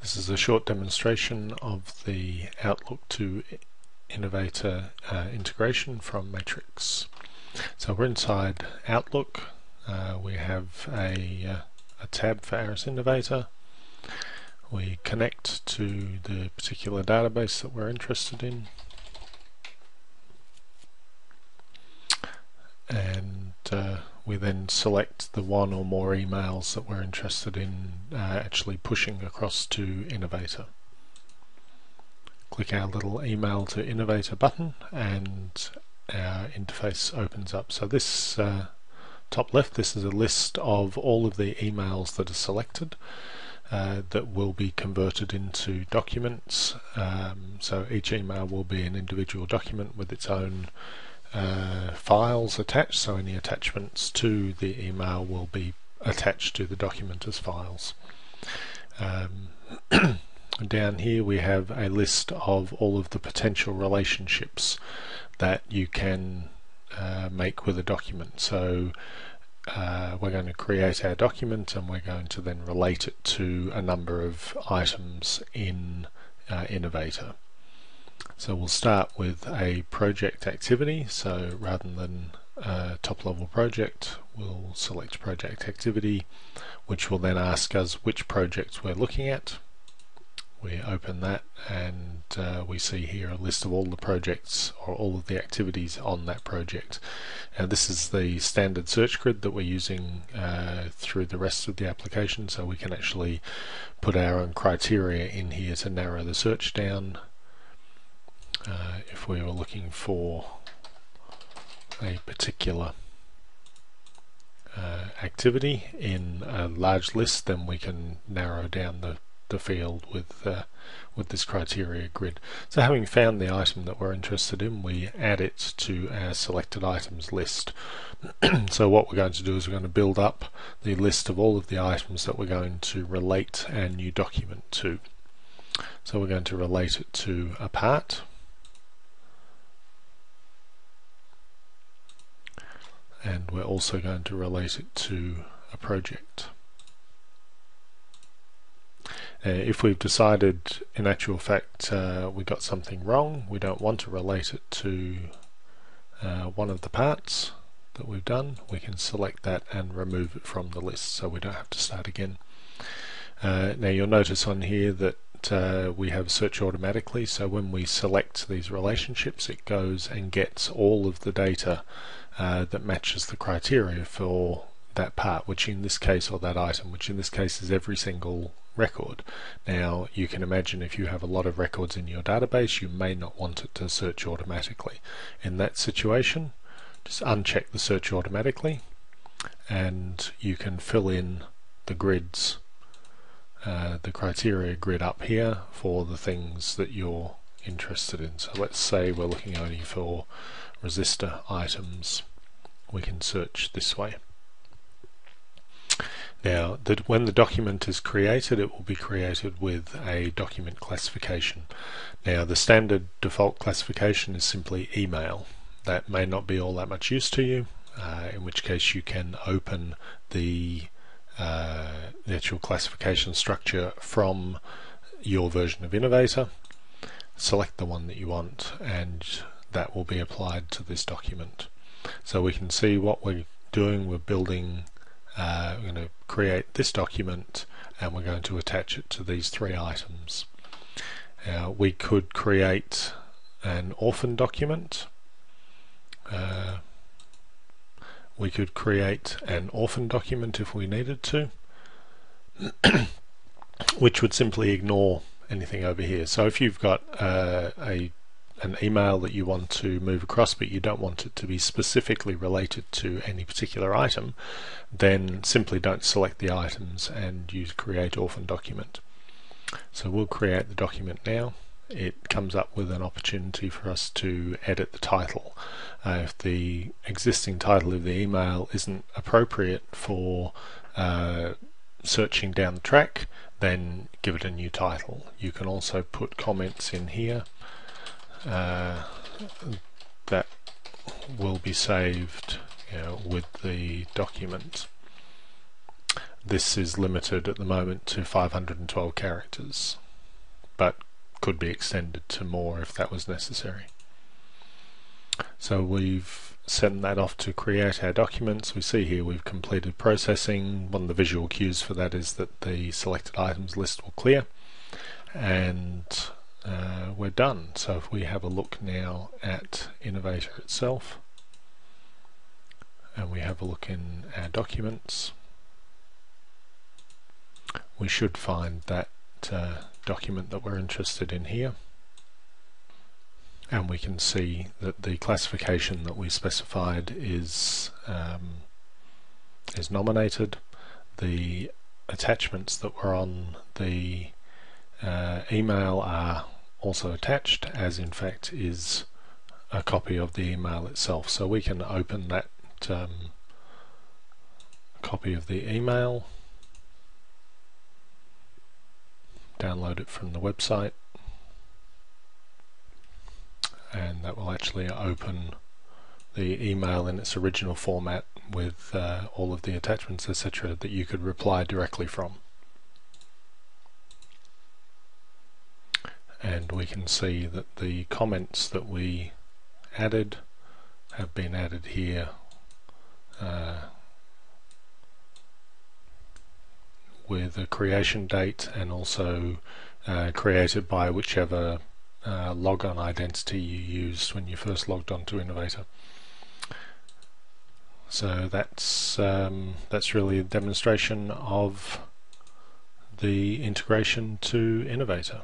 This is a short demonstration of the Outlook to Innovator integration from Matrix. So we're inside Outlook. We have a tab for Aras Innovator. We connect to the particular database that we're interested in, and we then select the one or more emails that we're interested in actually pushing across to Innovator. Click our little email to Innovator button and our interface opens up. So this top left, this is a list of all of the emails that are selected that will be converted into documents. So each email will be an individual document with its own files attached, so any attachments to the email will be attached to the document as files. Down here we have a list of all of the potential relationships that you can make with a document. So we're going to create our document and we're going to then relate it to a number of items in Innovator. So we'll start with a project activity. So rather than top level project, we'll select project activity, which will then ask us which project we're looking at. We open that and we see here a list of all the projects or all of the activities on that project. And this is the standard search grid that we're using through the rest of the application, so we can actually put our own criteria in here to narrow the search down. If we were looking for a particular activity in a large list, then we can narrow down the field with this criteria grid. So having found the item that we're interested in, we add it to our selected items list. So what we're going to do is we're going to build up the list of all of the items that we're going to relate our new document to. So we're going to relate it to a part, and we're also going to relate it to a project. If we've decided in actual fact we got something wrong, we don't want to relate it to one of the parts that we've done, we can select that and remove it from the list so we don't have to start again. Now you'll notice on here that we have search automatically, so when we select these relationships it goes and gets all of the data that matches the criteria for that part, which in this case, or that item, which in this case is every single record. Now you can imagine if you have a lot of records in your database, you may not want it to search automatically. In that situation, just uncheck the search automatically and you can fill in the grids, the criteria grid up here for the things that you're interested in. So let's say we're looking only for resistor items, we can search this way. Now, when the document is created, it will be created with a document classification. Now, the standard default classification is simply email. That may not be all that much use to you, in which case you can open the actual classification structure from your version of Innovator, select the one that you want, and that will be applied to this document. So we can see what we're doing. We're building we're going to create this document and we're going to attach it to these three items. We could create an orphan document. We could create an orphan document if we needed to, which would simply ignore anything over here. So if you've got an email that you want to move across but you don't want it to be specifically related to any particular item, then simply don't select the items and use create orphan document. So we'll create the document now. It comes up with an opportunity for us to edit the title. If the existing title of the email isn't appropriate for searching down the track, then give it a new title. You can also put comments in here that will be saved with the document. This is limited at the moment to 512 characters, but could be extended to more if that was necessary. So we've sent that off to create our documents. We see here we've completed processing. One of the visual cues for that is that the selected items list will clear, and we're done. So if we have a look now at Innovator itself, and we have a look in our documents, we should find that document that we're interested in here, and we can see that the classification that we specified is nominated. The attachments that were on the email are also attached, as in fact is a copy of the email itself. So we can open that copy of the email, download it from the website, and that will actually open the email in its original format with all of the attachments, etc., that you could reply directly from. And we can see that the comments that we added have been added here with a creation date, and also created by whichever logon identity you used when you first logged on to Innovator. So that's really a demonstration of the integration to Innovator.